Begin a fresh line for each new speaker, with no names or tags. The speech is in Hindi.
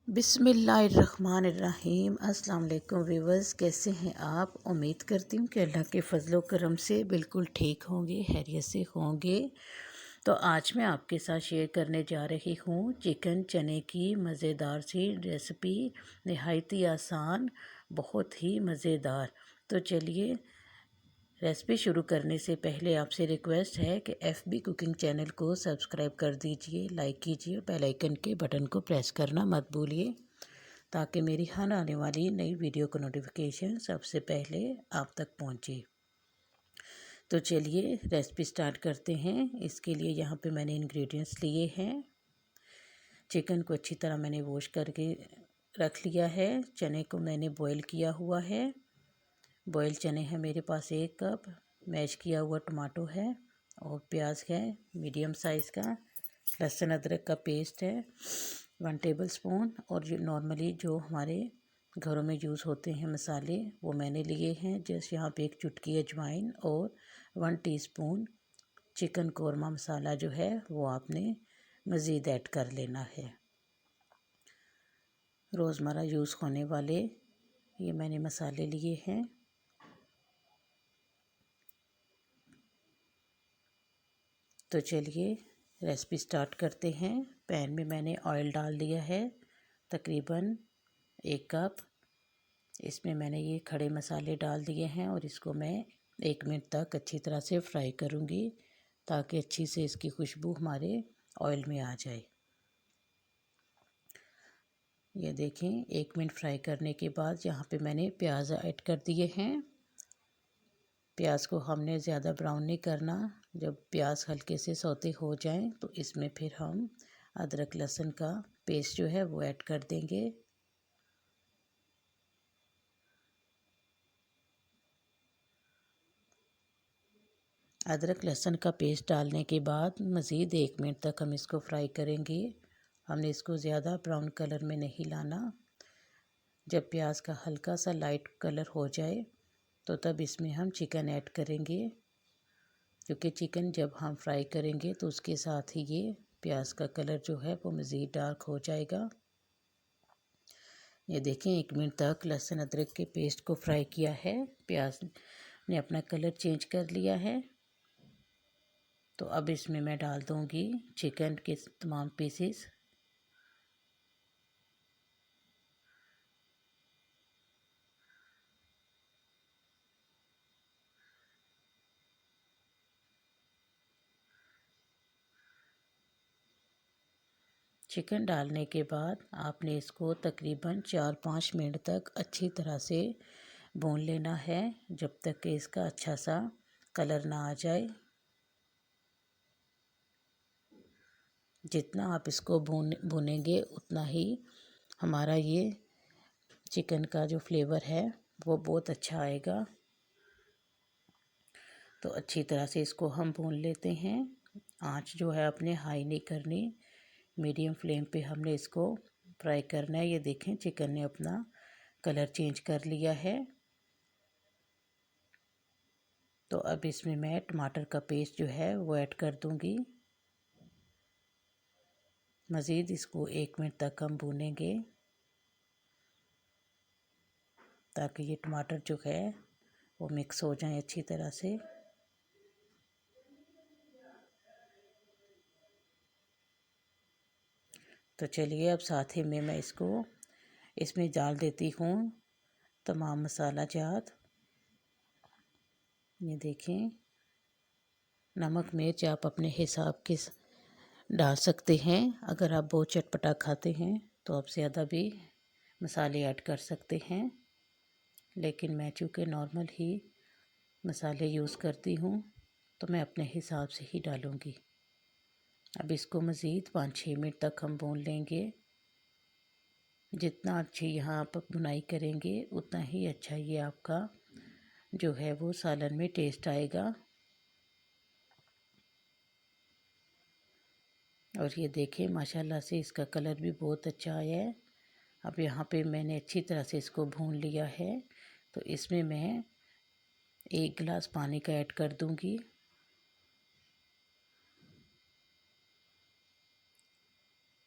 बिस्मिल्लाहिर्रहमानिर्रहीम। अस्सलाम वालेकुम व्यूवर्स, कैसे हैं आप? उम्मीद करती हूँ कि अल्लाह के फजलो करम से बिल्कुल ठीक होंगे, खैरियत से होंगे। तो आज मैं आपके साथ शेयर करने जा रही हूँ चिकन चने की मज़ेदार सी रेसिपी, नहायत ही आसान, बहुत ही मज़ेदार। तो चलिए, रेसिपी शुरू करने से पहले आपसे रिक्वेस्ट है कि FB कुकिंग चैनल को सब्सक्राइब कर दीजिए, लाइक कीजिए और बेल आइकन के बटन को प्रेस करना मत भूलिए, ताकि मेरी हर आने वाली नई वीडियो का नोटिफिकेशन सबसे पहले आप तक पहुंचे। तो चलिए रेसिपी स्टार्ट करते हैं। इसके लिए यहाँ पे मैंने इंग्रेडिएंट्स लिए हैं। चिकन को अच्छी तरह मैंने वॉश करके रख लिया है। चने को मैंने बॉईल किया हुआ है। बॉयल चने हैं मेरे पास 1 कप। मैश किया हुआ टमाटो है और प्याज है मीडियम साइज़ का। लहसुन अदरक का पेस्ट है 1 टेबलस्पून। और जो नॉर्मली जो हमारे घरों में यूज़ होते हैं मसाले, वो मैंने लिए हैं। जैसे यहाँ पे 1 चुटकी अजवाइन और 1 टीस्पून चिकन कोरमा मसाला जो है वो आपने मज़ीद ऐड कर लेना है। रोज़मर्रा यूज़ होने वाले ये मैंने मसाले लिए हैं। तो चलिए रेसिपी स्टार्ट करते हैं। पैन में मैंने ऑयल डाल दिया है तकरीबन 1 कप। इसमें मैंने ये खड़े मसाले डाल दिए हैं और इसको मैं 1 मिनट तक अच्छी तरह से फ्राई करूँगी, ताकि अच्छी से इसकी खुशबू हमारे ऑयल में आ जाए। ये देखें, 1 मिनट फ्राई करने के बाद यहाँ पे मैंने प्याज ऐड कर दिए हैं। प्याज को हमने ज़्यादा ब्राउन नहीं करना। जब प्याज हल्के से सौते हो जाएं तो इसमें फिर हम अदरक लहसुन का पेस्ट जो है वो ऐड कर देंगे। अदरक लहसुन का पेस्ट डालने के बाद मज़ीद 1 मिनट तक हम इसको फ्राई करेंगे। हमने इसको ज़्यादा ब्राउन कलर में नहीं लाना। जब प्याज का हल्का सा लाइट कलर हो जाए तो तब इसमें हम चिकन ऐड करेंगे, क्योंकि चिकन जब हम फ्राई करेंगे तो उसके साथ ही ये प्याज का कलर जो है वो मज़ीद डार्क हो जाएगा। ये देखें, 1 मिनट तक लहसुन अदरक के पेस्ट को फ्राई किया है। प्याज ने अपना कलर चेंज कर लिया है। तो अब इसमें मैं डाल दूँगी चिकन के तमाम पीसेस। चिकन डालने के बाद आपने इसको तकरीबन 4-5 मिनट तक अच्छी तरह से भून लेना है, जब तक कि इसका अच्छा सा कलर ना आ जाए। जितना आप इसको भूनेंगे उतना ही हमारा ये चिकन का जो फ्लेवर है वो बहुत अच्छा आएगा। तो अच्छी तरह से इसको हम भून लेते हैं। आंच जो है अपने हाई नहीं करनी, मीडियम फ्लेम पे हमने इसको फ्राई करना है। ये देखें, चिकन ने अपना कलर चेंज कर लिया है। तो अब इसमें मैं टमाटर का पेस्ट जो है वो ऐड कर दूंगी। मज़ीद इसको 1 मिनट तक हम भूनेंगे, ताकि ये टमाटर जो है वो मिक्स हो जाए अच्छी तरह से। तो चलिए, अब साथ ही में मैं इसमें डाल देती हूँ तमाम मसाला जात। ये देखें, नमक मिर्च आप अपने हिसाब के डाल सकते हैं। अगर आप बहुत चटपटा खाते हैं तो आप ज़्यादा भी मसाले ऐड कर सकते हैं, लेकिन मैं चूँकि नॉर्मल ही मसाले यूज़ करती हूँ तो मैं अपने हिसाब से ही डालूँगी। अब इसको मज़ीद 5-6 मिनट तक हम भून लेंगे। जितना अच्छी यहाँ आप बुनाई करेंगे उतना ही अच्छा ये आपका जो है वो सालन में टेस्ट आएगा। और ये देखें, माशाल्लाह से इसका कलर भी बहुत अच्छा आया है। अब यहाँ पे मैंने अच्छी तरह से इसको भून लिया है। तो इसमें मैं 1 गिलास पानी का ऐड कर दूँगी।